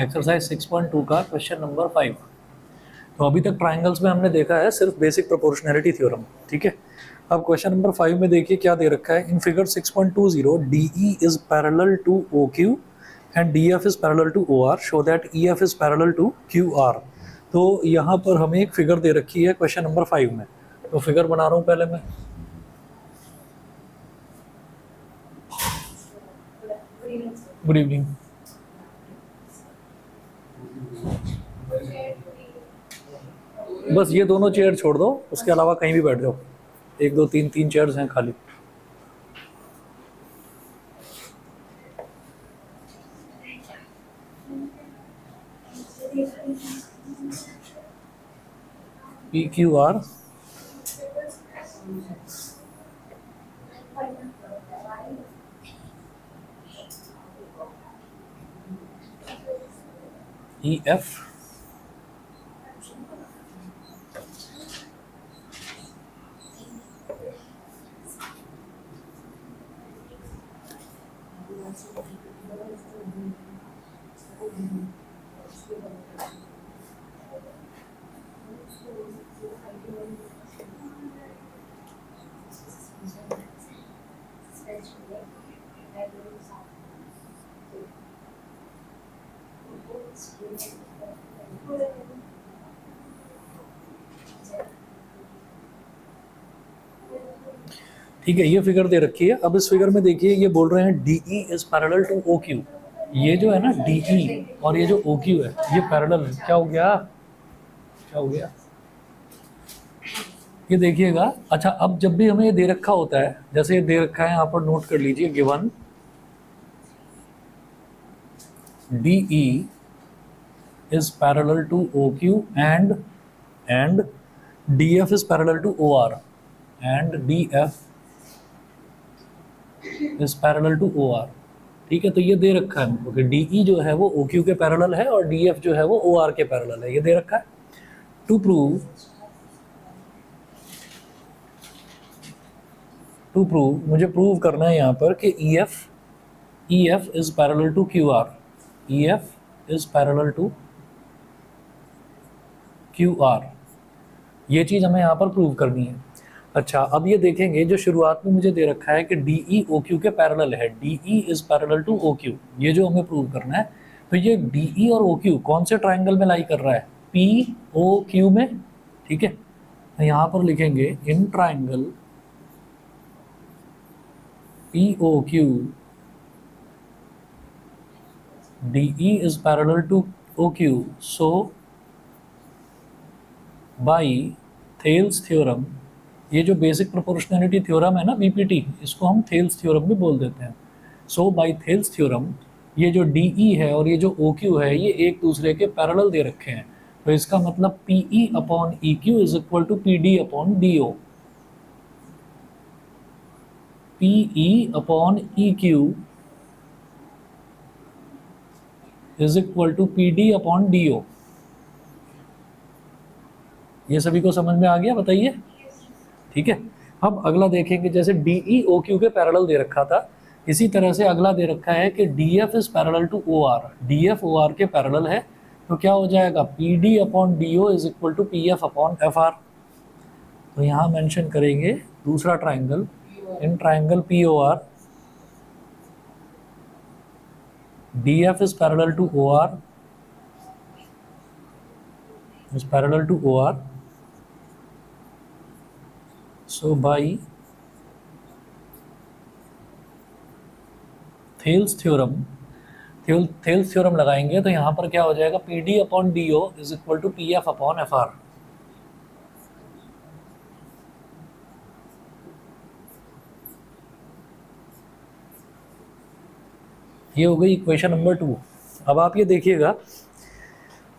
Exercise 6.2 का question number 5। तो अभी तक ट्राइंगल्स में हमने देखा है सिर्फ बेसिक प्रोपोर्शनैलिटी थ्योरम, ठीक है। अब क्वेश्चन नंबर 5 में देखिए क्या दे रखा है। In figure 6.20 DE is parallel to OQ and DF is parallel to OR, show that EF is parallel to QR। तो यहाँ पर हमें एक फिगर दे रखी है क्वेश्चन नंबर 5 में। तो फिगर बना रहा हूँ पहले मैं। Good evening. बस ये दोनों चेयर छोड़ दो, उसके अलावा कहीं भी बैठ जाओ। 1 2 3 3 चेयर्स हैं खाली। PQR EF ठीक है, ये फिगर दे रखी है। अब इस फिगर में देखिए ये बोल रहे हैं DE is parallel to OQ। ये जो है ना DE और ये जो OQ है ये पैरेलल है। क्या हो गया, क्या हो गया, ये देखिएगा। अच्छा, अब जब भी हमें ये दे रखा होता है, जैसे ये दे रखा है यहाँ पर, नोट कर लीजिए, given DE is parallel to OQ and DF is parallel to OR and DF is parallel to OR। ठीक है, तो ये दे रखा है हमको कि DE जो है वो OQ के पैरेलल है और DF जो है वो OR के पैरेलल है। ये दे रखा है। टू प्रूव मुझे प्रूव करना है यहाँ पर कि EF is parallel to QR। EF is parallel to QR, ये चीज़ हमें यहाँ पर प्रूव करनी है। अच्छा, अब ये देखेंगे जो शुरुआत में मुझे दे रखा है कि DE OQ के पैरेलल है। DE is parallel to OQ, ये जो हमें प्रूव करना है। तो ये DE और OQ कौन से ट्राइंगल में लाई कर रहा है? POQ में, ठीक है। तो यहाँ पर लिखेंगे in triangle POQ DE is parallel to OQ, so by Thales theorem, ये जो बेसिक प्रोपोर्शनैलिटी थ्योरम है ना BPT, इसको हम थेल्स थ्योरम भी बोल देते हैं। सो बाई थेल्स थ्योरम ये जो DE है और ये जो OQ है ये एक दूसरे के पैरेलल दे रखे हैं। तो इसका मतलब PE upon EQ is equal to PD upon DO। PE upon EQ is equal to PD upon DO। ये सभी को समझ में आ गया? बताइए। ठीक है, अब अगला देखेंगे। जैसे DE OQ के पैरेलल दे रखा था, इसी तरह से अगला दे रखा है कि DF is parallel to OR। DF OR के पैरेलल है, तो क्या हो जाएगा? PD upon DO is equal to PF upon FR। तो यहाँ मेंशन करेंगे दूसरा triangle, in triangle POR DF is parallel to OR is parallel to OR, so by Thales theorem लगाएंगे तो यहाँ पर क्या हो जाएगा? PD upon DO is equal to PF upon FR। ये हो गई इक्वेशन नंबर 2। अब आप ये देखिएगा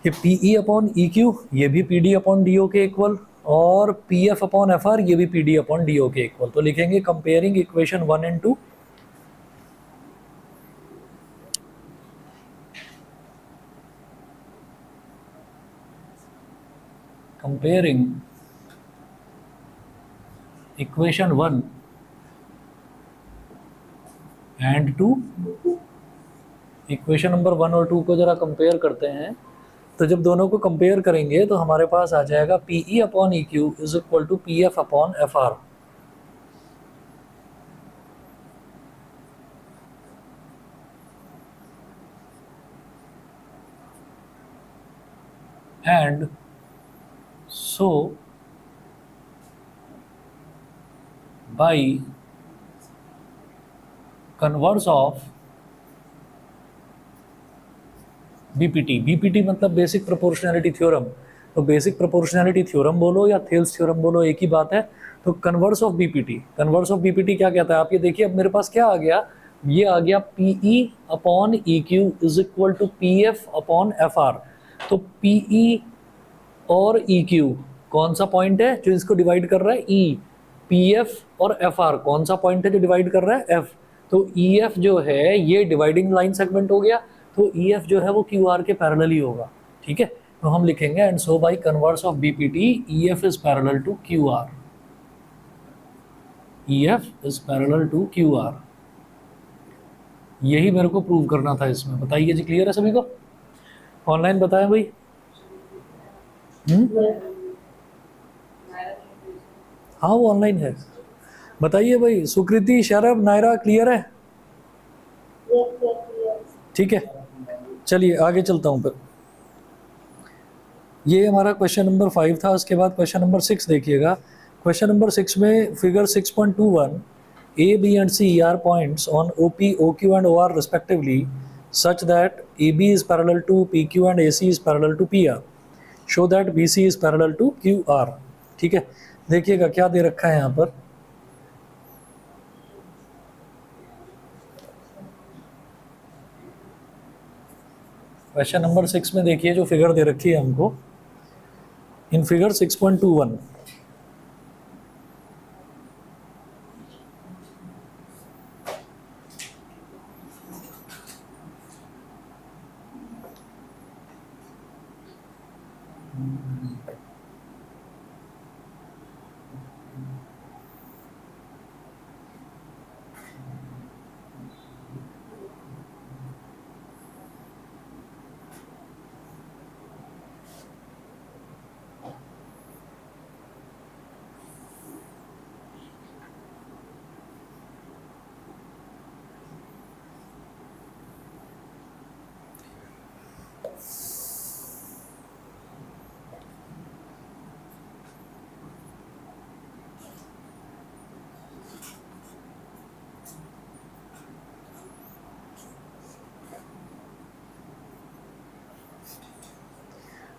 कि PE अपॉन EQ ये भी PD अपॉन DO के इक्वल और PF अपॉन FR ये भी PD अपॉन DO के इक्वल। तो लिखेंगे comparing equation 1 and 2। Comparing equation 1 and 2 equation number 1 और 2 को जरा कंपेयर करते हैं। तो जब दोनों को कंपेयर करेंगे तो हमारे पास आ जाएगा P E upon E Q is equal to P F upon F R. And so by converse of BPT, BPT मतलब बेसिक प्रोपोर्शनैलिटी थ्योरम। तो बेसिक प्रोपोर्शनैलिटी थ्योरम बोलो या थेल्स थ्योरम बोलो, एक ही बात है। तो converse of BPT, converse of BPT क्या कहता है? आप ये देखिए, अब मेरे पास क्या आ गया, ये आ गया PE upon E Q is equal to P F upon F R. तो पीई और ई क्यू कौन सा पॉइंट है जो इसको डिवाइड कर रहा है? ई। पी एफ और एफ आर कौन सा पॉइंट है जो डिवाइड कर रहा है? एफ। तो ई एफ जो है ये डिवाइडिंग लाइन सेगमेंट हो गया, तो ई एफ जो है वो क्यू आर के पैरेलल ही होगा। ठीक है, तो हम लिखेंगे and so by converse of BPT E F is parallel to Q R. E F is parallel to Q R, यही मेरे को प्रूव करना था इसमें। बताइए जी, क्लियर है सभी को? ऑनलाइन बताएं भाई। हाँ वो ऑनलाइन है। बताइए भाई, सुकृति, शरभ, नायरा, क्लियर है? ठीक है, चलिए आगे चलता हूँ फिर। ये हमारा क्वेश्चन नंबर 5 था। उसके बाद क्वेश्चन नंबर 6 देखिएगा। क्वेश्चन नंबर 6 में figure 6.21 A B and C are points on O P O Q and O R respectively such that A B is parallel to P Q and A C is parallel to P R. Show that B C is parallel to Q R. ठीक है, देखिएगा क्या दे रखा है यहाँ पर। Question number 6 में देखिए जो फिगर दे रखी है हमको, इन फिगर 6.21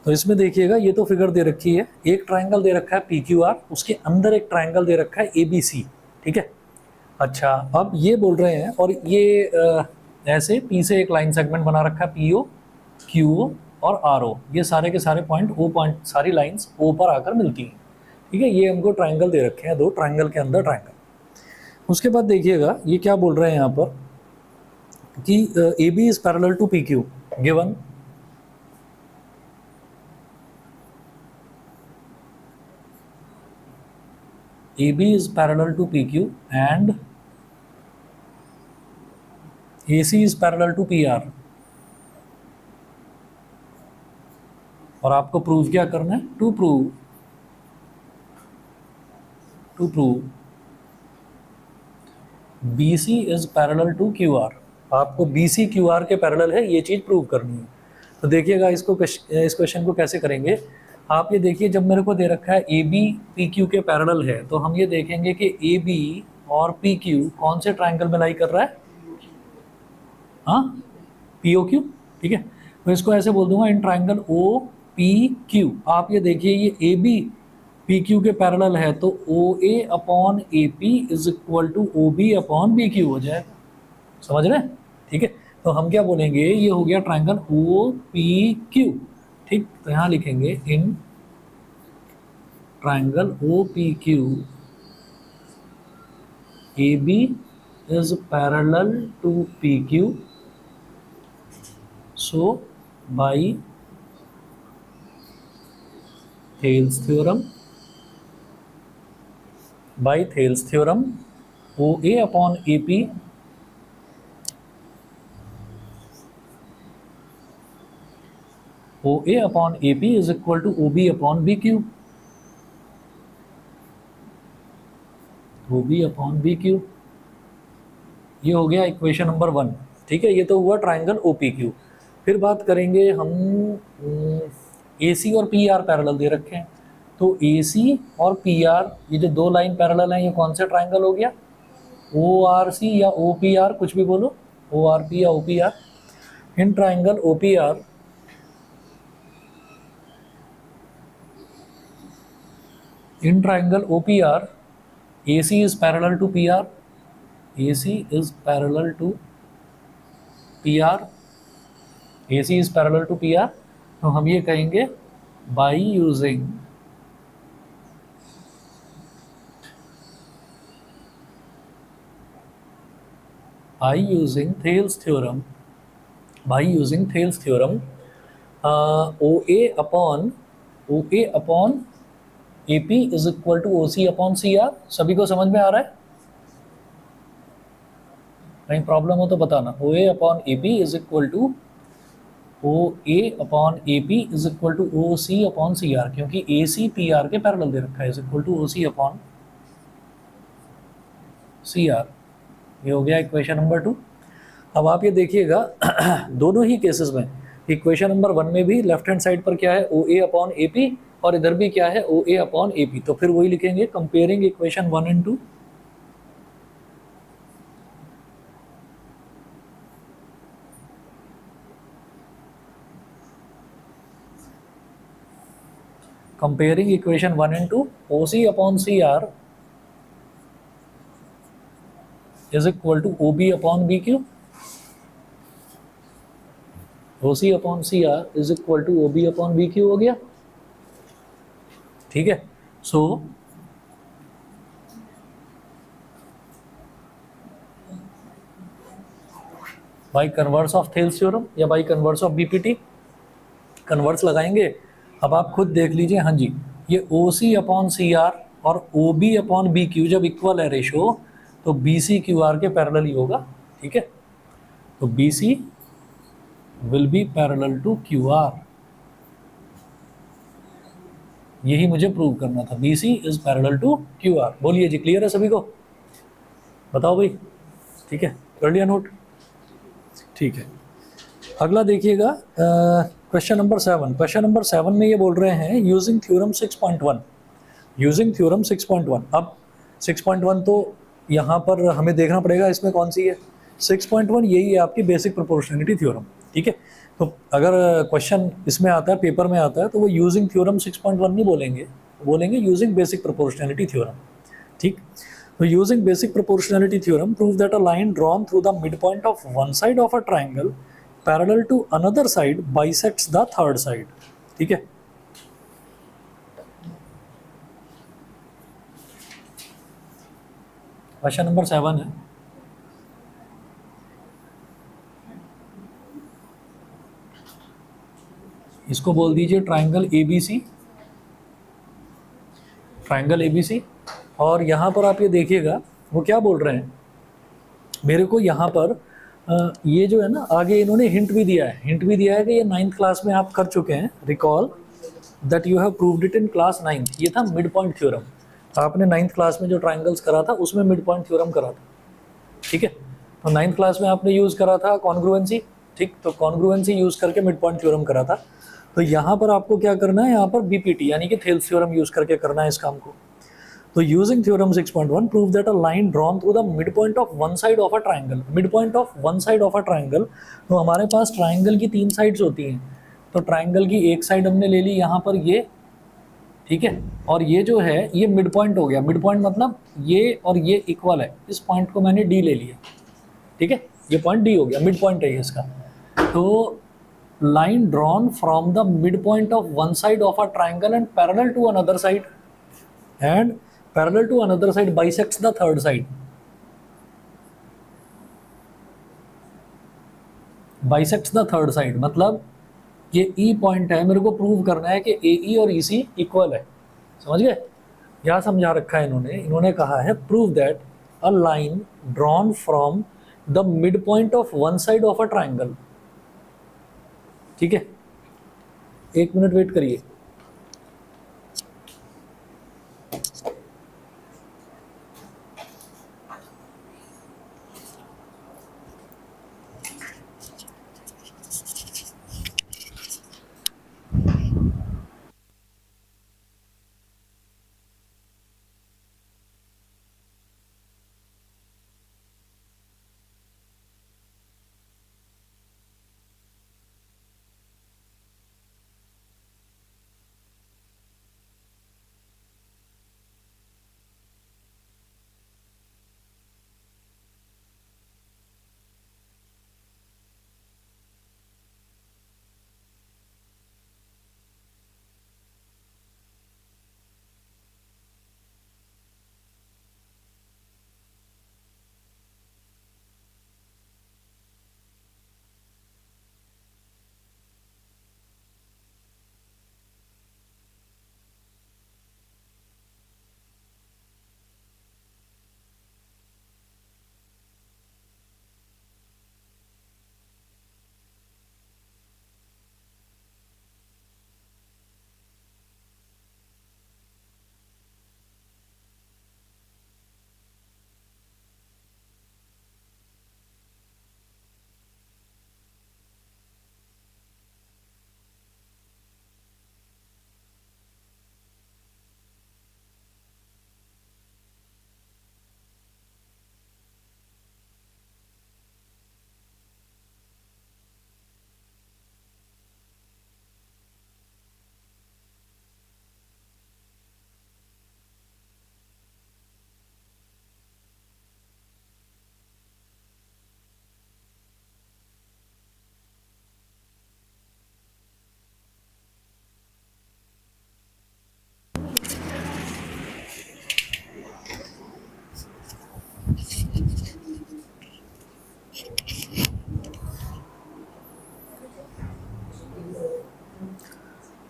तो इसमें देखिएगा, ये तो फिगर दे रखी है, एक ट्रायंगल दे रखा है पी क्यू आर, उसके अंदर एक ट्रायंगल दे रखा है ए बी सी। ठीक है, अच्छा अब ये बोल रहे हैं, और ये ऐसे पी से एक लाइन सेगमेंट बना रखा है पी ओ क्यू ओ और आर ओ, ये सारे के सारे पॉइंट ओ पॉइंट, सारी लाइंस ओ पर आकर मिलती हैं। ठीक है, ये हमको ट्रायंगल दे रखे हैं, दो ट्रायंगल के अंदर ट्रायंगल। उसके बाद देखिएगा ये क्या बोल रहे हैं यहाँ पर कि A B is parallel to P Q given AB is parallel to PQ and AC is parallel to PR। और आपको प्रूव क्या करना है? To prove BC is parallel to QR। आपको BC QR के पैरेलल है, ये चीज़ प्रूव करनी है। तो देखिएगा इसको, इस क्वेश्चन को कैसे करेंगे। आप ये देखिए, जब मेरे को दे रखा है AB PQ के पैरेलल है, तो हम ये देखेंगे कि AB और PQ कौन से ट्रायंगल में लाई कर रहा है? हाँ, POQ। ठीक है, तो इसको ऐसे बोल दूंगा, इन ट्रायंगल OPQ। आप ये देखिए, ये AB PQ के पैरेलल है, तो OA upon AP is equal to OB upon BQ हो जाएगा। समझ रहे हैं? ठीक है, तो हम क्या बोलेंगे, ये हो गया ट्रायंगल OPQ। ठीक, तो यहाँ लिखेंगे in triangle OPQ AB is parallel to PQ, so by Thales theorem OA upon AP O A upon A P is equal to O B upon B Q, O B upon B Q. ये हो गया equation number 1। ठीक है, ये तो हुआ triangle O P Q. फिर बात करेंगे हम, ए सी और पी आर पैरेलल दे रखे हैं, तो ए सी और पी आर ये जो दो लाइन पैरेलल हैं, ये कौन सा ट्राइंगल हो गया? ओ आर सी या ओ पी आर, कुछ भी बोलो, ओ आर पी या O P R. In triangle O P R, in triangle OPR, AC is parallel to PR, AC is parallel to PR, AC is parallel to PR। तो हम ये कहेंगे by using Thales theorem, OA upon AP is equal to OC upon CR। सभी को समझ में आ रहा है? कहीं प्रॉब्लम हो तो बताना। OA upon AP is equal to OA upon AP is equal to OC upon CR, क्योंकि AC PR के पैरेलल दे रखा है, is equal to OC upon CR। ये हो गया इक्वेशन नंबर 2। अब आप ये देखिएगा दोनों ही केसेस में, इक्वेशन नंबर 1 में भी लेफ्ट हैंड साइड पर क्या है, OA अपॉन AP, और इधर भी क्या है, OA अपॉन AP। तो फिर वही लिखेंगे, comparing equation 1 and 2। Comparing equation 1 and 2, OC upon CR is equal to OB upon BQ, OC upon CR is equal to OB upon BQ हो गया। ठीक है, so by converse of Thales theorem या by converse of BPT, converse लगाएंगे। अब आप खुद देख लीजिए, हाँ जी, ये OC अपॉन CR और OB अपॉन BQ जब इक्वल है रेशो, तो BC QR के पैरेलल ही होगा। ठीक है, तो BC will be parallel to QR, यही मुझे प्रूव करना था, BC is parallel to QR। बोलिए जी, क्लियर है सभी को? बताओ भाई। ठीक है, कर लिया नोट? ठीक है, अगला देखिएगा क्वेश्चन नंबर 7। क्वेश्चन नंबर 7 में ये बोल रहे हैं यूजिंग थ्योरम 6.1, यूजिंग थ्योरम 6.1। अब 6.1 तो यहाँ पर हमें देखना पड़ेगा इसमें कौन सी है। 6.1 यही है आपकी बेसिक प्रोपोर्शनलिटी थ्योरम। ठीक है, तो अगर क्वेश्चन इसमें आता है, पेपर में आता है, तो वो यूजिंग थ्योरम 6.1 नहीं बोलेंगे, बोलेंगे यूजिंग बेसिक प्रोपोर्शनलिटी थ्योरम। ठीक, तो using basic proportionality theorem prove that a line drawn through the mid point of one side of a triangle parallel to another side bisects the third side. ठीक है, question number 7 है। इसको बोल दीजिए triangle ABC, triangle ABC। और यहाँ पर आप ये देखिएगा वो क्या बोल रहे हैं, मेरे को यहाँ पर ये जो है ना, आगे इन्होंने हिंट भी दिया है, हिंट भी दिया है कि ये 9th क्लास में आप कर चुके हैं। Recall that you have proved it in class 9th। ये था मिड पॉइंट थ्योरम, आपने 9th क्लास में जो ट्राइंगल्स करा था उसमें मिड पॉइंट थ्योरम करा था। ठीक है, तो 9th क्लास में आपने यूज़ करा था कॉन्ग्रुएंसी। ठीक, तो कॉन्ग्रुएंसी यूज़ करके मिड पॉइंट थ्योरम करा था। तो यहाँ पर आपको क्या करना है, यहाँ पर BPT यानी कि थेल्स थ्योरम यूज़ करके करना है इस काम को। तो using theorem 6.1 prove that a line drawn through the mid point of one side of a triangle, mid point of one side of a triangle. तो हमारे पास ट्राइंगल की 3 साइड्स होती हैं, तो ट्राइंगल की एक साइड हमने ले ली यहाँ पर ये, ठीक है, और ये जो है ये मिड पॉइंट हो गया। मिड पॉइंट मतलब ये और ये इक्वल है, इस पॉइंट को मैंने D ले लिया। ठीक है, ये पॉइंट D हो गया, मिड पॉइंट है इसका। तो line drawn from the mid point of one side of a triangle and parallel to another side, and parallel to another side bisects the third side, bisects the third side मतलब ये E point है, मेरे को prove करना है कि AE और EC equal है। समझ गए? क्या समझा रखा है इन्होंने, इन्होंने कहा है prove that a line drawn from the mid point of one side of a triangle. ठीक है, एक मिनट वेट करिए।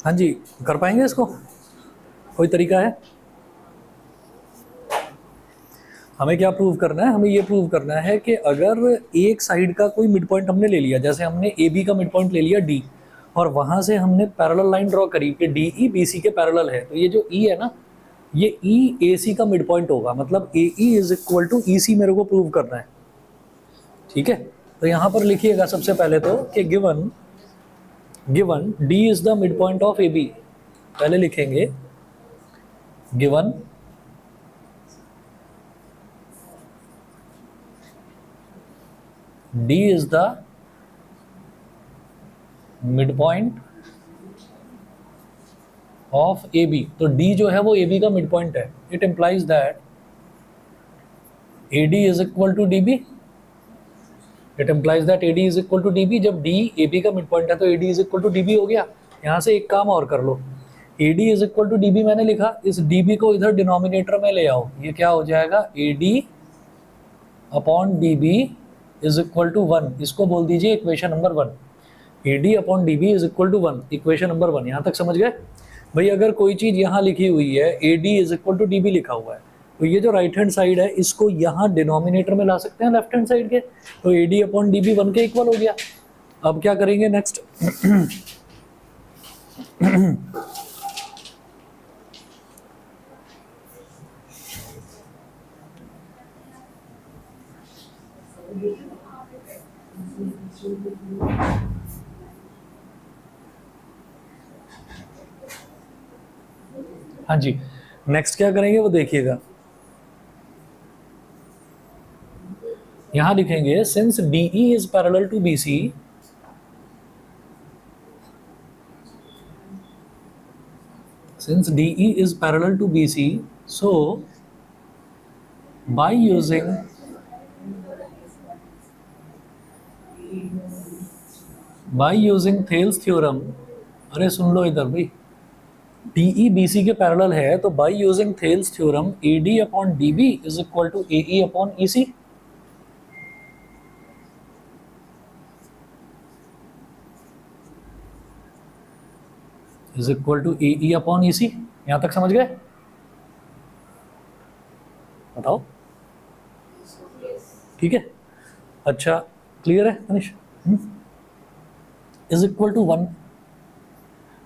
हाँ जी, कर पाएंगे इसको? कोई तरीका है? हमें क्या प्रूव करना है? हमें ये प्रूव करना है कि अगर एक साइड का कोई मिड पॉइंट हमने ले लिया, जैसे हमने ए बी का मिड पॉइंट ले लिया डी, और वहां से हमने पैरेलल लाइन ड्रॉ करी कि डी ई बी सी के पैरेलल है, तो ये जो ई है ना, ये ई ए सी का मिड पॉइंट होगा, मतलब ए E is equal to E सी मेरे को प्रूव करना है। ठीक है, तो यहाँ पर लिखिएगा सबसे पहले तो कि given D is the mid point of A B. पहले लिखेंगे given D is the midpoint of AB। तो D जो है वो AB का midpoint है। It implies that AD is equal to DB। It implies that AD is equal to DB। जब D AB का midpoint है तो AD is equal to DB हो गया। यहाँ से एक काम और कर लो, AD is equal to DB मैंने लिखा, इस DB को इधर डिनोमिनेटर में ले आओ, ये क्या हो जाएगा, AD upon DB is equal to 1। इसको बोल दीजिए equation number 1। AD upon DB is equal to 1, equation number 1। यहाँ तक समझ गए भाई? अगर कोई चीज़ यहाँ लिखी हुई है AD is equal to DB लिखा हुआ है, तो ये जो राइट हैंड साइड है इसको यहाँ डिनोमिनेटर में ला सकते हैं लेफ्ट हैंड साइड के, तो AD अपॉन DB 1 के इक्वल हो गया। अब क्या करेंगे नेक्स्ट? हाँ जी, नेक्स्ट क्या करेंगे वो देखिएगा। यहां लिखेंगे since DE is parallel to BC, since DE is parallel to BC, so by using Thales theorem, अरे सुन लो इधर भाई, DE BC के पैरेलल है तो by using Thales theorem AD upon DB is equal to AE upon EC। Is equal to AE upon EC। यहां तक समझ गए? बताओ। ठीक है, अच्छा क्लियर है तनिष? Is equal to 1।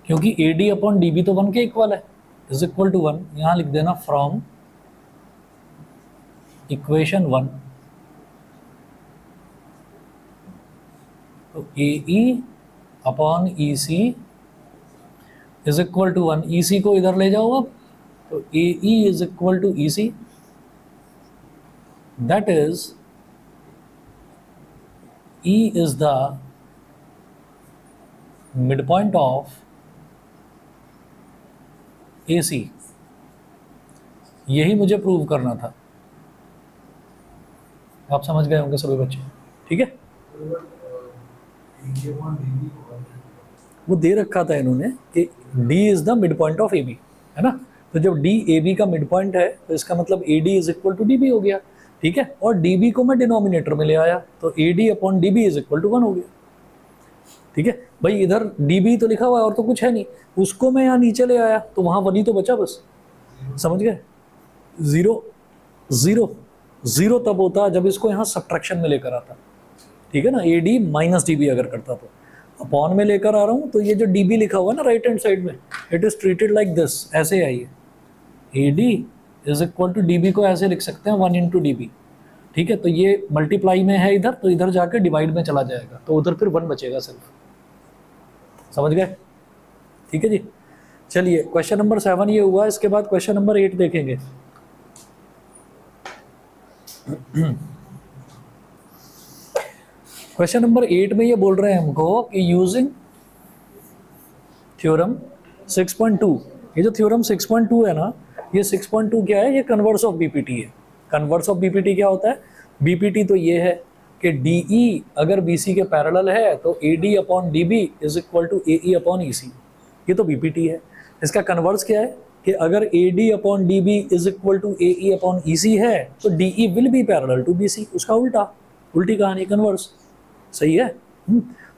क्योंकि A D upon D B तो 1 के इक्वल है, इज इक्वल टू 1। यहाँ लिख देना फ्रॉम इक्वेशन 1, तो A E upon E C is equal to 1। E C को इधर ले जाओ अब, तो A E is equal to E C, that is E is the mid point of A C. यही मुझे प्रूव करना था। आप समझ गए होंगे सभी बच्चे, ठीक है। वो दे रखा था इन्होंने कि D is the mid point of A B, है ना। तो जब D ए बी का मिड पॉइंट है तो इसका मतलब A D is equal to D B हो गया, ठीक है। और डी बी को मैं डिनोमिनेटर में ले आया, तो A D upon D B is equal to 1 हो गया, ठीक है भाई। इधर डी बी तो लिखा हुआ है और तो कुछ है नहीं, उसको मैं यहाँ नीचे ले आया तो वहाँ 1 ही तो बचा बस, समझ गए। 0 0 0 तब होता जब इसको यहाँ सब्ट्रैक्शन में लेकर आता, ठीक है ना। A D minus D B अगर करता तो अपॉन में लेकर आ रहा हूँ, तो ये जो डी बी लिखा हुआ है ना राइट हैंड साइड में, it is treated like this, ऐसे आइए। A D is equal to D B को ऐसे लिख सकते हैं 1 इंटू डी बी, ठीक है। तो ये मल्टीप्लाई में है इधर, तो इधर जाकर डिवाइड में चला जाएगा, तो उधर फिर 1 बचेगा सिर्फ, समझ गए, ठीक है जी। चलिए क्वेश्चन नंबर 7 ये हुआ। इसके बाद क्वेश्चन नंबर 8 देखेंगे। क्वेश्चन नंबर 8 में ये बोल रहे हैं हमको कि यूजिंग थ्योरम 6.2, ये जो थ्योरम 6.2 है ना, ये 6.2 क्या है, ये कन्वर्स ऑफ बीपीटी है। कन्वर्स ऑफ बीपीटी क्या होता है, बीपीटी तो ये है कि डीई अगर बीसी के पैरेलल है तो AD upon DB is equal to AE upon EC, ये तो बीपीटी है। इसका कन्वर्स क्या है कि अगर AD upon DB is equal to AE upon EC है तो DE will be parallel to BC, उसका उल्टा, उल्टी कहानी, कन्वर्स, सही है।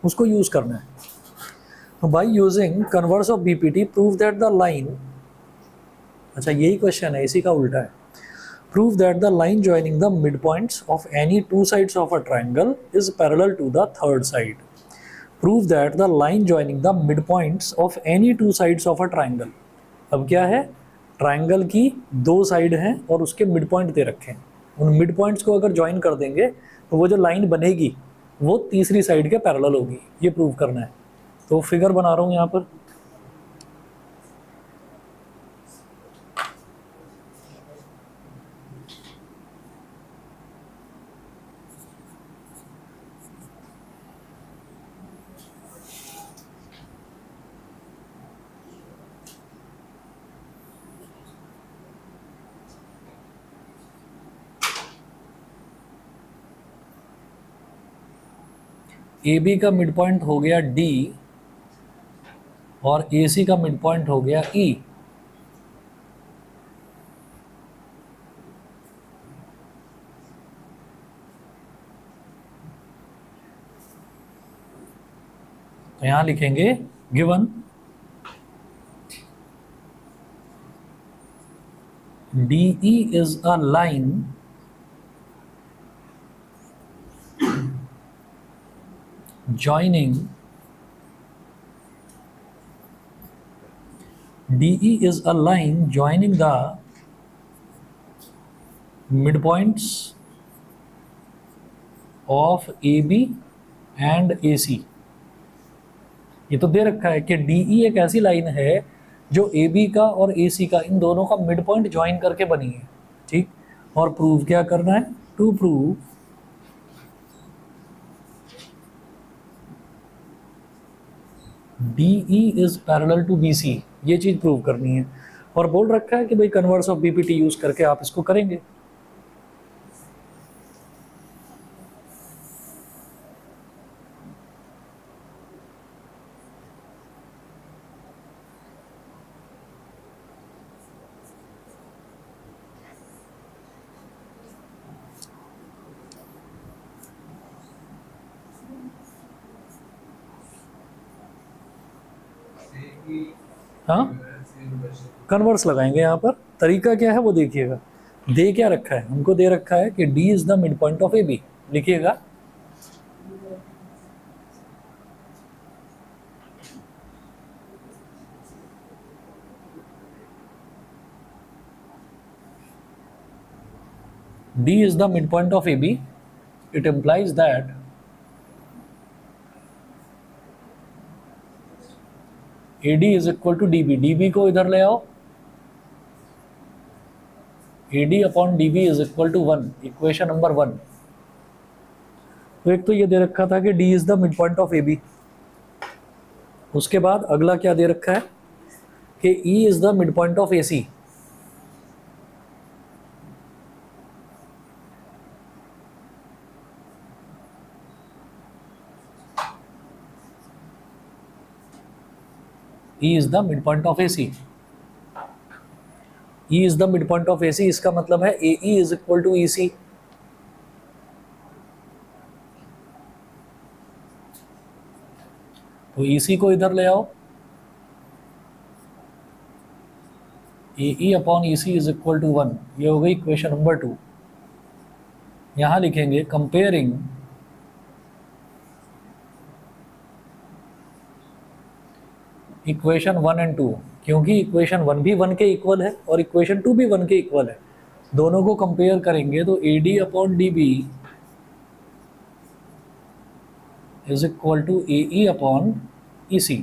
उसको यूज करना है। तो by using converse of BPT prove that the line, अच्छा यही क्वेश्चन है, इसी का उल्टा है। Prove that the line joining the mid points of any two sides of a triangle is parallel to the third side. Prove that the line joining the mid points of any two sides of a triangle. अब क्या है, triangle की 2 side हैं और उसके mid point दे रखे हैं, उन मिड पॉइंट्स को अगर ज्वाइन कर देंगे तो वो जो लाइन बनेगी वो तीसरी साइड के पैरेलल होगी, ये प्रूव करना है। तो फिगर बना रहा हूँ यहाँ पर, ए बी का मिड पॉइंट हो गया D और ए सी का मिड पॉइंट हो गया E। तो यहां लिखेंगे given DE is a line joining DE is a line joining the midpoints of AB and AC। ये तो दे रखा है कि DE एक ऐसी लाइन है जो AB का और AC का, इन दोनों का मिड पॉइंट ज्वाइन करके बनी है, ठीक। और प्रूव क्या करना है, to prove DE is parallel to BC, ये चीज प्रूव करनी है। और बोल रखा है कि भाई कन्वर्स ऑफ बीपीटी यूज करके आप इसको करेंगे। हाँ, कन्वर्स लगाएंगे यहाँ पर। तरीका क्या है वो देखिएगा। दे क्या रखा है, हमको दे रखा है कि D is the mid point of AB, लिखिएगा D is the midpoint of AB, it implies that AD is equal to DB. DB को इधर ले आओ, AD upon DB is equal to 1, equation number 1। तो एक तो ये दे रखा था कि D is the midpoint of AB, उसके बाद अगला क्या दे रखा है कि E is the midpoint of AC। E is the midpoint of AC। E is the midpoint of AC, इसका मतलब है AE is equal to EC। तो EC को इधर ले आओ, AE upon EC is equal to 1, ये हो गई इक्वेशन नंबर 2। यहां लिखेंगे कंपेयरिंग इक्वेशन 1 एंड 2, क्योंकि इक्वेशन 1 भी 1 के इक्वल है और इक्वेशन 2 भी 1 के इक्वल है, दोनों को कंपेयर करेंगे तो AD upon DB is equal to AE upon EC।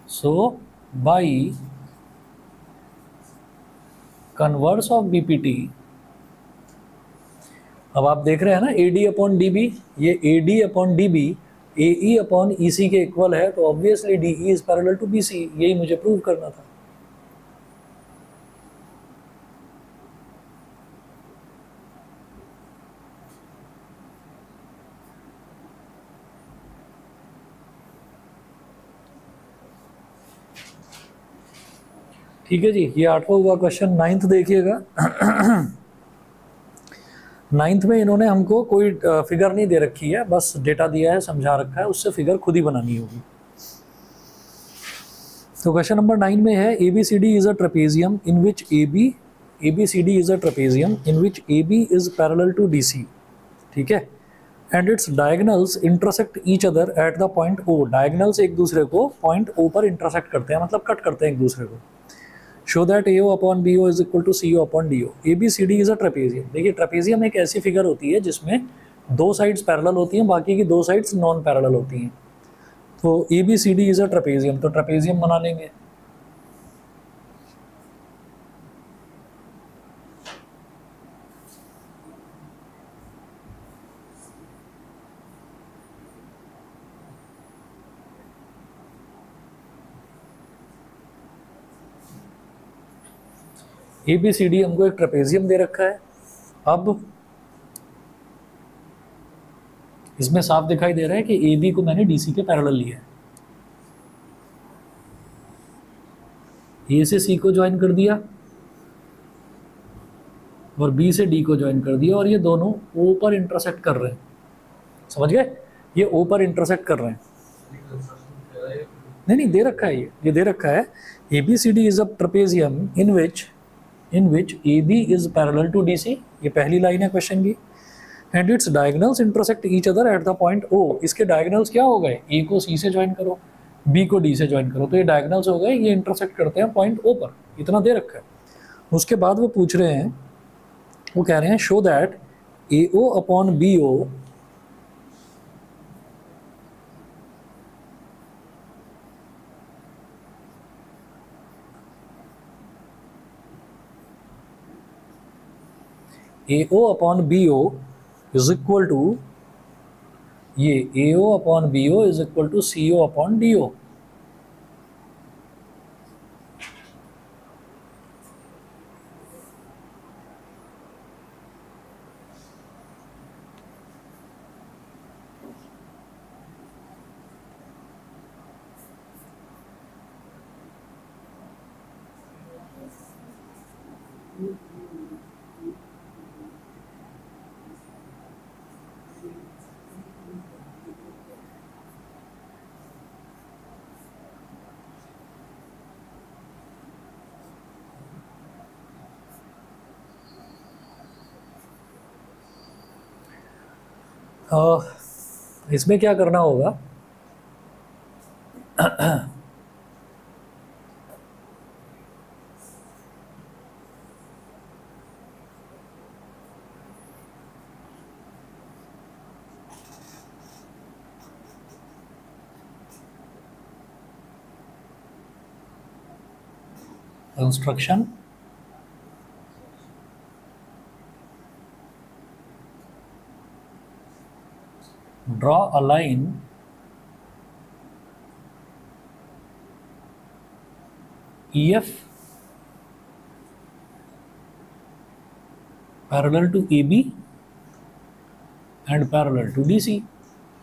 So by converse of BPT, अब आप देख रहे हैं ना AD अपॉन DB, ये AD upon DB AE upon EC के इक्वल है, तो obviously DE is parallel to BC, यही मुझे प्रूव करना था। ठीक है जी, ये 8वां हुआ क्वेश्चन। 9th देखिएगा। 9th में इन्होंने हमको कोई फिगर नहीं दे रखी है, बस डेटा दिया है, समझा रखा है, उससे फिगर खुद ही बनानी होगी। तो क्वेश्चन नंबर 9 में है ABCD is a trapezium in which ABCD is a trapezium in which AB is parallel to DC, ठीक है, and its diagonals intersect each other at the point O। Diagonals एक दूसरे को पॉइंट O पर intersect करते हैं, मतलब cut करते हैं एक दूसरे को। Show that AO upon BO is equal to CO upon DO। ABCD is a trapezium. देखिए ट्रेपेजियम एक ऐसी फिगर होती है जिसमें दो साइड्स पैरेलल होती हैं, बाकी की दो साइड्स नॉन पैरेलल होती हैं। तो ABCD इज अ ट्रेपेजियम, तो ट्रेपेजियम बना लेंगे। ABCD हमको एक ट्रेपेजियम दे रखा है। अब इसमें साफ दिखाई दे रहा है कि AB को मैंने DC के पैरेलल लिया है। A से C को ज्वाइन कर दिया और B से D को ज्वाइन कर दिया, और ये दोनों O पर इंटरसेक्ट कर रहे हैं। समझ गए? ये O पर इंटरसेक्ट कर रहे हैं। नहीं दे रखा है, ये दे रखा है ABCD is a trapezium in which AB is parallel to DC। ये पहली लाइन है क्वेश्चन की। And its diagonals intersect each other at the point O। इसके डायगोनल्स क्या हो गए? A को C से ज्वाइन करो, B को D से ज्वाइन करो, तो ये डायगोनल्स हो गए, ये इंटरसेक्ट करते हैं पॉइंट O पर। इतना दे रखा है। उसके बाद वो पूछ रहे हैं, वो कह रहे हैं show that AO upon BO AO upon BO is equal to, ये AO upon BO is equal to CO upon DO। इसमें क्या करना होगा, construction draw a line EF parallel to AB and parallel to DC।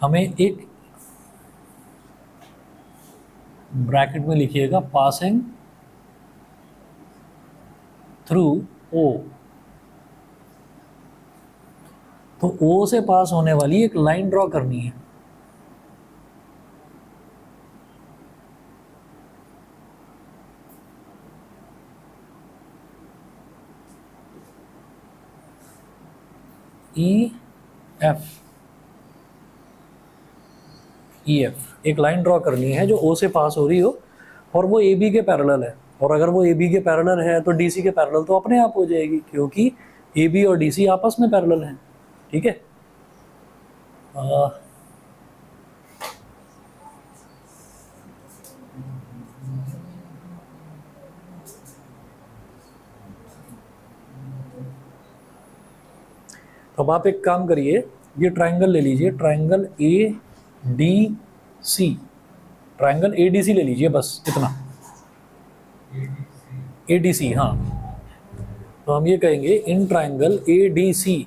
हमें एक bracket में लिखिएगा passing through O। तो O से पास होने वाली एक लाइन ड्रॉ करनी है। EF एक लाइन ड्रॉ करनी है जो O से पास हो रही हो और वो AB के पैरेलल है। और अगर वो AB के पैरेलल है तो DC के पैरेलल तो अपने आप हो जाएगी, क्योंकि AB और DC आपस में पैरेलल हैं। ठीक है। तो अब आप एक काम करिए, ये ट्रायंगल ले लीजिए, ट्रायंगल ADC, ट्रायंगल ADC ले लीजिए, बस इतना। ADC, हाँ। तो हम ये कहेंगे इन ट्रायंगल ADC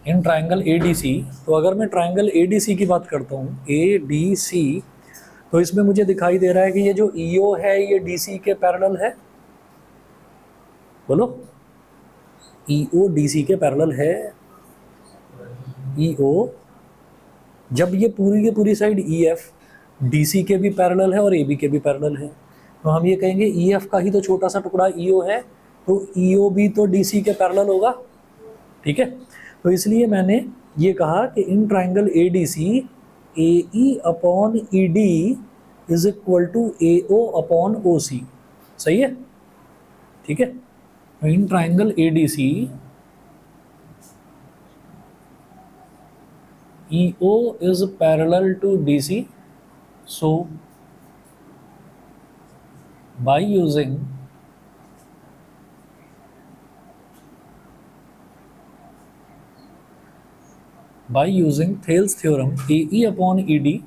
इन ट्रायंगल ADC। तो अगर मैं ट्रायंगल ADC की बात करता हूँ, ADC, तो इसमें मुझे दिखाई दे रहा है कि ये जो EO है ये DC के पैरेलल है। बोलो, EO DC के पैरेलल है। EO, जब ये पूरी की पूरी साइड EF DC के भी पैरेलल है और AB के भी पैरेलल है, तो हम ये कहेंगे EF का ही तो छोटा सा टुकड़ा EO है, तो EO भी तो DC के पैरेलल होगा। ठीक है। तो इसलिए मैंने ये कहा कि in triangle ADC AE upon ED is equal to AO upon OC। सही है। ठीक है। In triangle ADC EO is parallel to DC, so by using Thales theorem, AE upon ED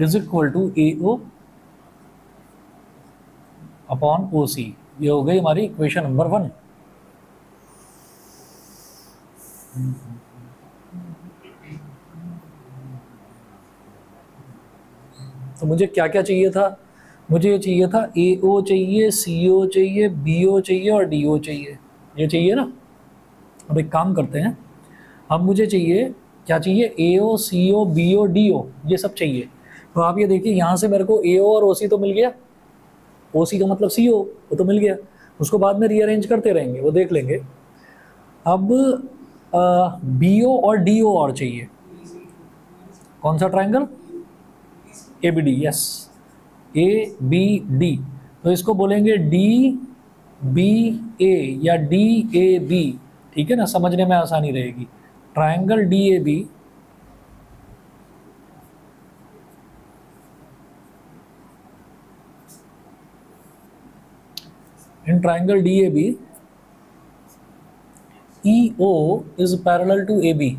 is equal to AO upon OC। ये हो गई हमारी equation number 1। तो मुझे क्या क्या चाहिए था? मुझे ये चाहिए था AO चाहिए, CO चाहिए, BO चाहिए और DO चाहिए। ये चाहिए ना। अब एक काम करते हैं, अब मुझे चाहिए, क्या चाहिए? AO, CO, BO, DO, ये सब चाहिए। तो आप ये देखिए, यहाँ से मेरे को AO और OC तो मिल गया, OC का मतलब CO, वो तो मिल गया। उसको बाद में रीअरेंज करते रहेंगे, वो देख लेंगे। अब BO और DO और चाहिए। कौन सा ट्रायंगल? ABD, yes, ABD। तो इसको बोलेंगे DBA या DAB। ठीक है ना, समझने में आसानी रहेगी। Triangle DAB in triangle DAB EO is parallel to AB।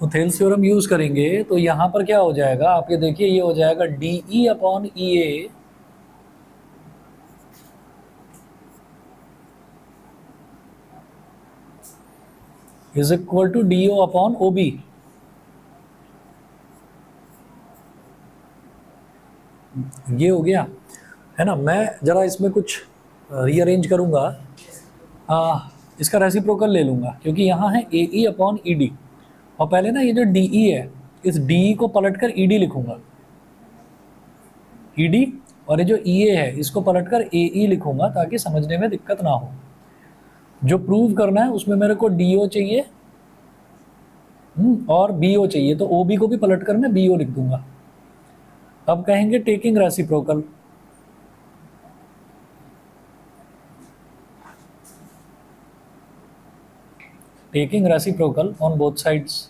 तो थेल्स थ्योरम यूज करेंगे तो यहाँ पर क्या हो जाएगा, आप ये देखिए, ये हो जाएगा DE upon EA is equal to DO upon OB। ये हो गया है ना। मैं जरा इसमें कुछ रीअरेंज करूंगा, इसका रेसिप्रोकल ले लूंगा, क्योंकि यहाँ है AE अपॉन ED, और पहले ना ये जो DE है, इस DE को पलटकर ED लिखूंगा, ED और ये जो ई ए है इसको पलटकर ए ई लिखूंगा ताकि समझने में दिक्कत ना हो। जो प्रूव करना है उसमें मेरे को डी ओ चाहिए और बी ओ चाहिए, तो ओ बी को भी पलटकर मैं बी ओ लिख दूंगा। अब कहेंगे taking reciprocal, taking reciprocal on both sides.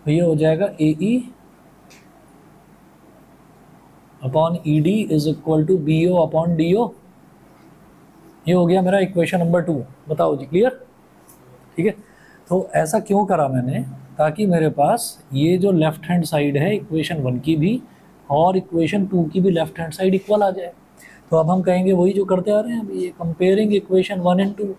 तो ये हो जाएगा A E upon E D is equal to B O upon D O. ये हो गया मेरा इक्वेशन नंबर 2। बताओ जी, क्लियर? ठीक है, तो ऐसा क्यों करा मैंने, ताकि मेरे पास ये जो लेफ्ट हैंड साइड है इक्वेशन 1 की भी और इक्वेशन 2 की भी लेफ्ट हैंड साइड इक्वल आ जाए। तो अब हम कहेंगे वही जो करते आ रहे हैं अभी, ये comparing equation 1 and 2।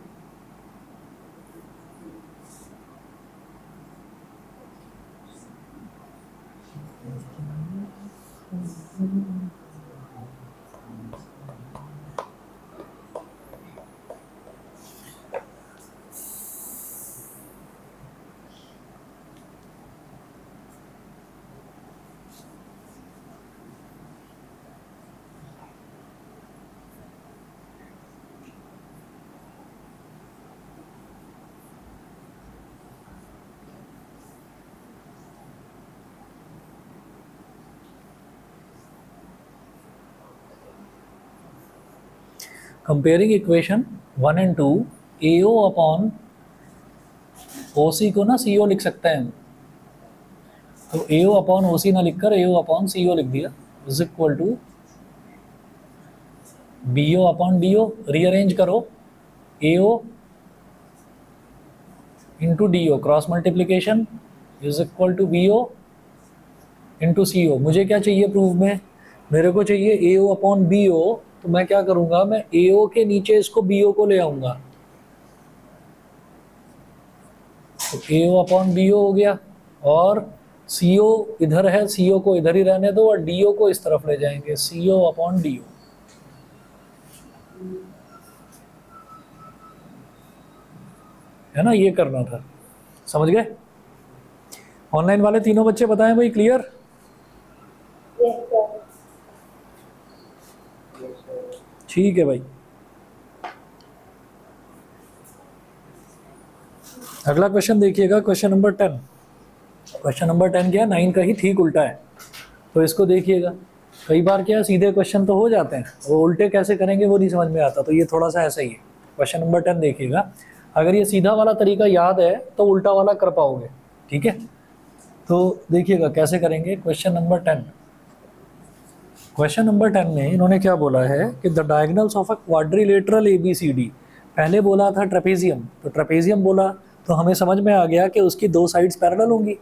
Comparing equation 1 and 2, A O upon O C को ना सी ओ लिख सकते हैं। तो ए ओ अपॉन ओ सी ना लिखकर ए ओ अपॉन सी ओ लिख दिया, is equal to B O upon D O. Rearrange करो, A O into D O, cross multiplication is equal to B O into C O. मुझे क्या चाहिए proof में, मेरे को चाहिए ए ओ अपॉन बी ओ। तो मैं क्या करूंगा, मैं ए ओ के नीचे इसको बी ओ को ले आऊंगा। तो ए ओ अपॉन बी ओ हो गया, और सी ओ इधर है, सी ओ को इधर ही रहने दो और डी ओ को इस तरफ ले जाएंगे, सी ओ अपॉन डी ओ। है ना, ये करना था। समझ गए? ऑनलाइन वाले तीनों बच्चे बताएं भाई, क्लियर? ठीक है भाई। अगला क्वेश्चन देखिएगा, क्वेश्चन नंबर 10। क्वेश्चन नंबर 10 क्या है, 9 का ही ठीक उल्टा है। तो इसको देखिएगा, कई बार क्या सीधे क्वेश्चन तो हो जाते हैं, वो उल्टे कैसे करेंगे वो नहीं समझ में आता, तो ये थोड़ा सा ऐसा ही है। क्वेश्चन नंबर 10 देखिएगा, अगर ये सीधा वाला तरीका याद है तो उल्टा वाला कर पाओगे। ठीक है, तो देखिएगा कैसे करेंगे। क्वेश्चन नंबर 10, क्वेश्चन नंबर 10 में इन्होंने क्या बोला है कि the diagonals of a quadrilateral A B C D. पहले बोला था ट्रेपेजियम, तो ट्रेपेजियम बोला तो हमें समझ में आ गया कि उसकी दो साइड्स पैरेलल होंगी।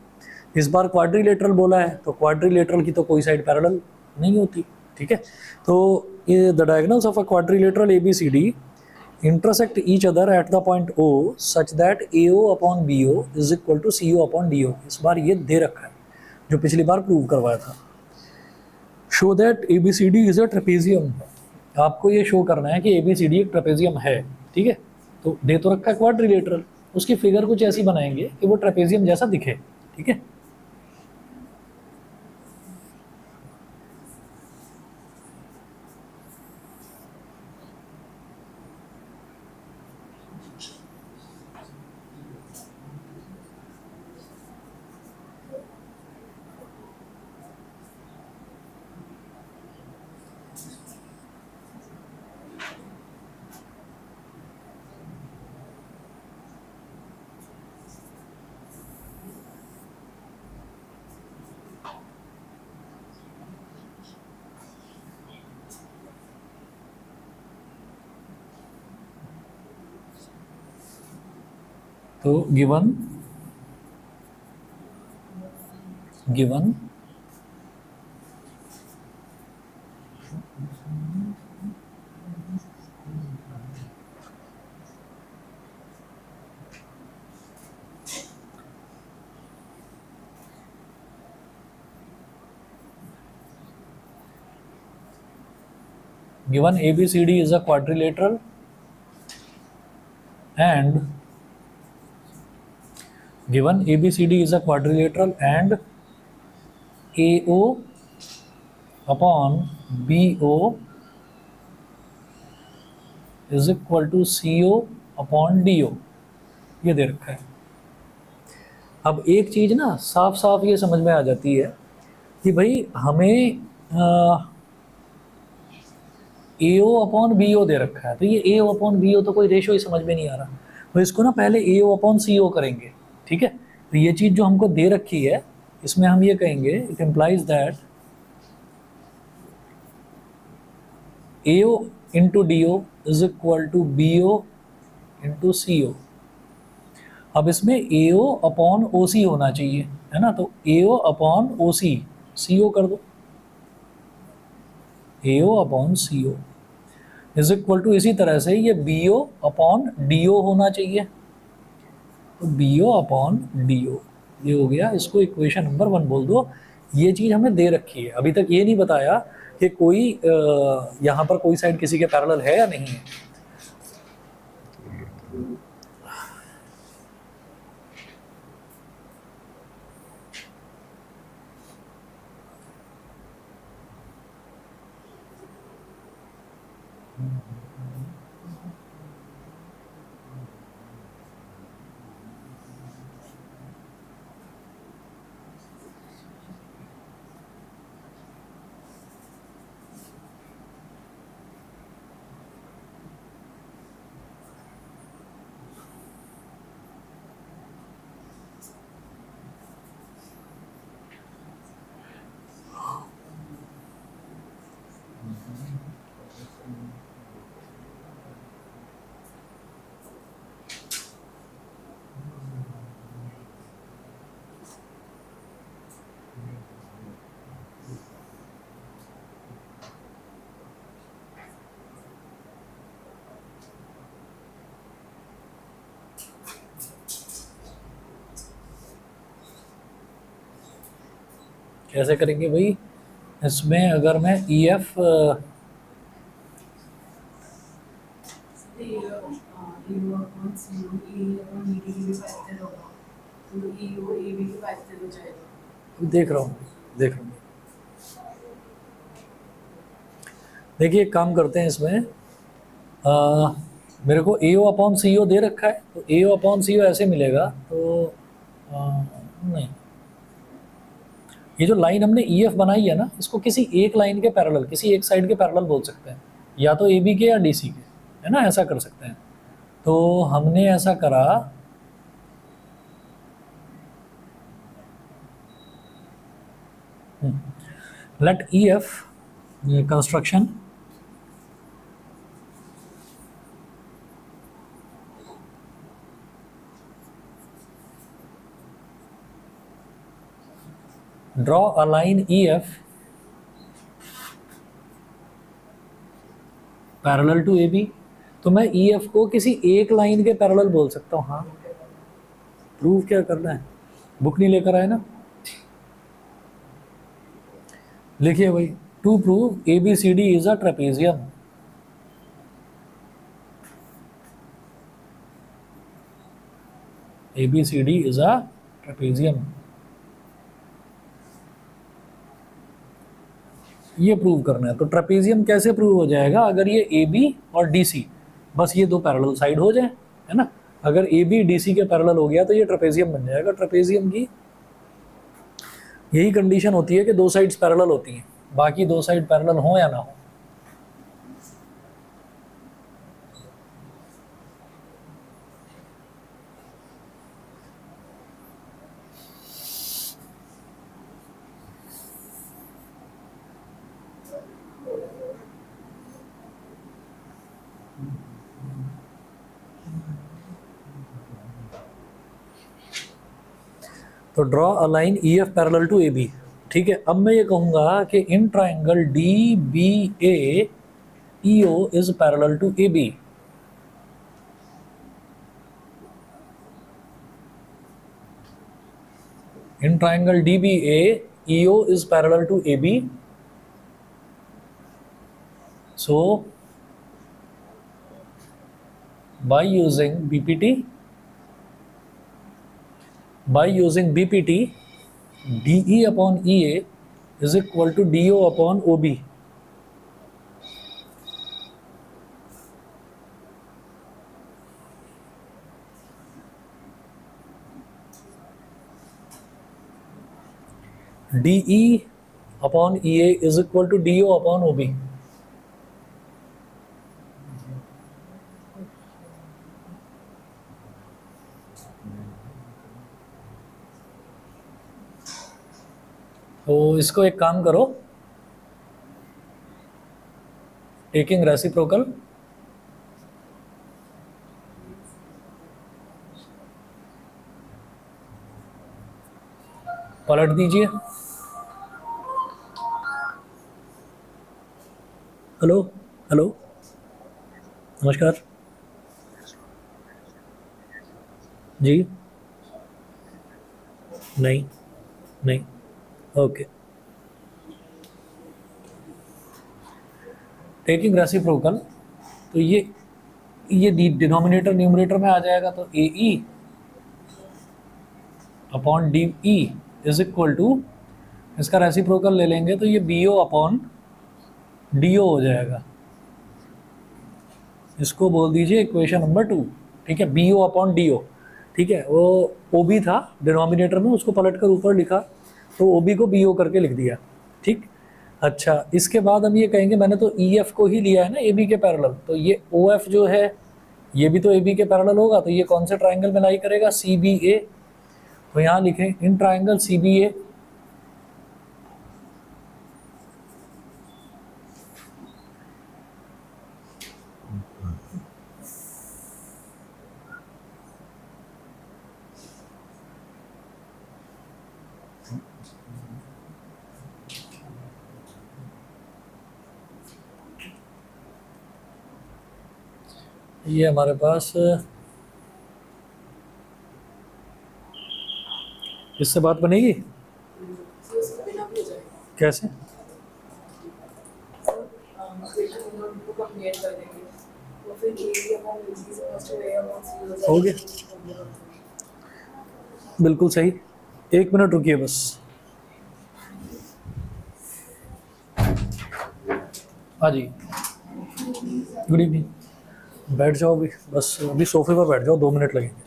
इस बार क्वाड्रिलेटरल बोला है, तो क्वाड्रिलेटरल की तो कोई साइड पैरेलल नहीं होती। ठीक है, तो ये the diagonals of a quadrilateral A B C D intersect each other at the point O such that A O upon B O is equal to C O upon D O. इस बार ये दे रखा है जो पिछली बार prove करवाया था। Show that A B C D is a trapezium. आपको ये शो करना है कि ए बी सी डी एक ट्रेपेजियम है। ठीक है, तो दे तो रखा है क्वाड्रिलेटरल, उसकी फिगर कुछ ऐसी बनाएंगे कि वो ट्रेपेजियम जैसा दिखे। ठीक है, तो given given ABCD is a quadrilateral and given ABCD is a quadrilateral and AO upon BO is equal to CO upon DO, ये दे रखा है। अब एक चीज ना साफ साफ ये समझ में आ जाती है कि भाई हमें AO अपॉन BO दे रखा है, तो ये AO अपॉन BO तो कोई रेशो ही समझ में नहीं आ रहा, तो इसको ना पहले AO अपॉन CO करेंगे, ठीक है। तो ये चीज जो हमको दे रखी है इसमें हम ये कहेंगे it implies that AO into DO is equal to BO into CO। अब इसमें AO अपॉन OC होना चाहिए, है ना, तो AO अपॉन OC, CO कर दो, AO upon CO is equal to, इसी तरह से ये BO अपॉन DO होना चाहिए, तो BO अपॉन DO ये हो गया। इसको इक्वेशन नंबर 1 बोल दो। ये चीज़ हमें दे रखी है, अभी तक ये नहीं बताया कि कोई यहाँ पर कोई साइड किसी के पैरेलल है या नहीं है। कैसे करेंगे भाई, इसमें अगर मैं EF देख रहा हूँ देखिए एक काम करते हैं इसमें, मेरे को AO अपॉन CO दे रखा है, तो AO अपॉन CO ऐसे मिलेगा, तो नहीं, ये जो लाइन हमने EF बनाई है ना, इसको किसी एक लाइन के पैरेलल, किसी एक साइड के पैरेलल बोल सकते हैं, या तो AB के या DC के, है ना, ऐसा कर सकते हैं। तो हमने ऐसा करा, let EF construction draw a line EF parallel to AB। तो मैं EF को किसी एक लाइन के पैरेलल बोल सकता हूँ। हाँ, प्रूव क्या करना है, बुक नहीं लेकर आए ना, लिखिए भाई, to prove ABCD is a trapezium. ABCD is a trapezium, ये प्रूव करना है। तो ट्रेपेजियम कैसे प्रूव हो जाएगा, अगर ये AB और DC बस ये दो पैरेलल साइड हो जाए, है ना। अगर AB DC के पैरेलल हो गया तो ये ट्रेपेजियम बन जाएगा। ट्रेपेजियम की यही कंडीशन होती है कि दो साइड्स पैरेलल होती हैं, बाकी दो साइड पैरेलल हो या ना हो। तो draw a line EF parallel to AB, ठीक है। अब मैं ये कहूँगा कि in triangle DBA EO is parallel to AB। In triangle DBA, EO is parallel to AB. So, by using BPT, by using BPT DE upon EA is equal to DO upon OB. DE upon EA is equal to DO upon OB. तो इसको एक काम करो, taking reciprocal पलट दीजिए। Hello hello, नमस्कार जी। नहीं नहीं, ओके। टेकिंग रेसिप्रोकल, तो ये डिनोमिनेटर न्यूमरेटर में आ जाएगा, तो A E upon D E is equal to, इसका रेसिप्रोकल ले लेंगे तो ये B O upon D O हो जाएगा। इसको बोल दीजिए इक्वेशन नंबर 2। ठीक है, B O upon D O. ठीक है, वो ओ बी था डिनोमिनेटर में, उसको पलट कर ऊपर लिखा, तो ओ बी को बी ओ करके लिख दिया। ठीक, अच्छा, इसके बाद हम ये कहेंगे मैंने तो ई एफ को ही लिया है ना ए बी के पैरेलल, तो ये ओ एफ जो है ये भी तो ए बी के पैरेलल होगा, तो ये कौन से ट्राइंगल में लाई करेगा, सी बी ए। तो यहाँ लिखें इन ट्राइंगल सी बी ए ये हमारे पास इससे बात बनेगी कैसे? हो गया, बिल्कुल सही। 1 मिनट रुकिए बस। हाँ जी, गुड इवनिंग। बैठ जाओ अभी, बस अभी सोफे पर बैठ जाओ, 2 मिनट लगेंगे।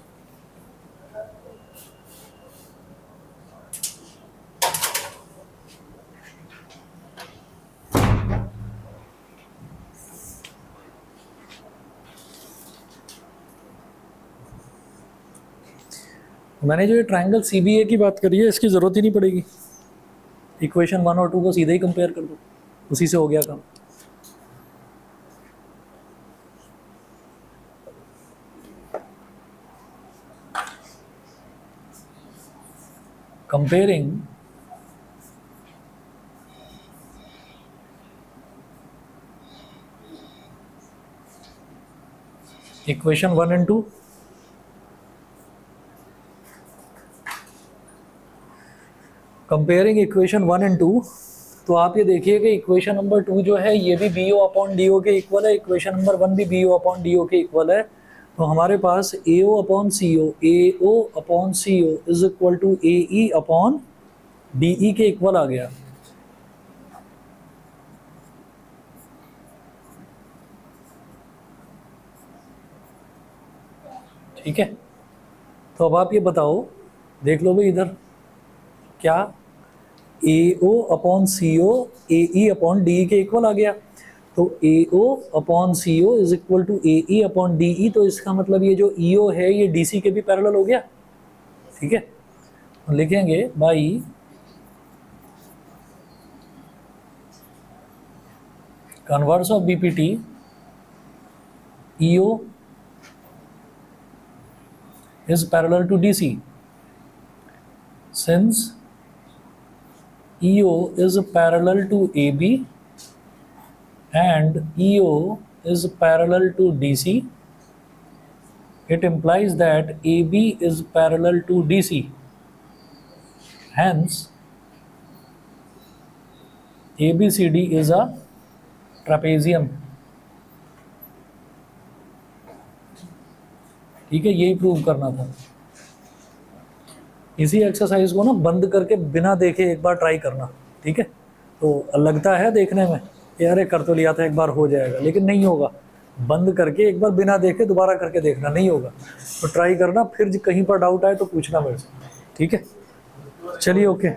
मैंने जो ये ट्राइंगल सी बी ए की बात करी है, इसकी ज़रूरत ही नहीं पड़ेगी। इक्वेशन 1 और 2 को सीधे ही कंपेयर कर दो, उसी से हो गया काम। Comparing equation 1 and 2, comparing equation 1 and 2, तो आप ये देखिए कि इक्वेशन नंबर 2 जो है ये भी B O upon D O के इक्वल है, इक्वेशन नंबर 1 भी B O upon D O के इक्वल है। तो हमारे पास A O upon C O is equal to A E upon D E के इक्वल आ गया। ठीक है, तो अब आप ये बताओ, देख लो भाई इधर, क्या A O upon C O A E upon D E के इक्वल आ गया। तो A O upon C O is equal to A E upon D E, तो इसका मतलब ये जो ई ओ है ये डी सी के भी पैरेलल हो गया। ठीक है, तो लिखेंगे by converse of BPT E O is parallel to DC, since EO is parallel to AB and EO is parallel to DC, it implies that AB is parallel to DC. Hence, ABCD is a trapezium. ठीक है, यही prove करना था। इसी exercise को ना बंद करके बिना देखे एक बार ट्राई करना, ठीक है। तो लगता है देखने में यार कर तो लिया था एक बार हो जाएगा, लेकिन नहीं होगा। बंद करके एक बार बिना देखे दोबारा करके देखना, नहीं होगा। तो ट्राई करना, फिर कहीं पर डाउट आए तो पूछना मेरे से, ठीक है। चलिए ओके।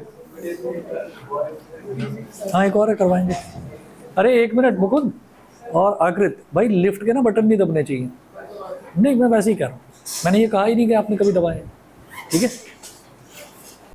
हाँ एक और है, करवाएंगे। अरे एक मिनट मुकुंद और आकृत भाई, लिफ्ट के ना बटन नहीं दबने चाहिए। नहीं मैं वैसे ही कह रहा हूँ, मैंने ये कहा ही नहीं कि आपने कभी दबाए, ठीक है।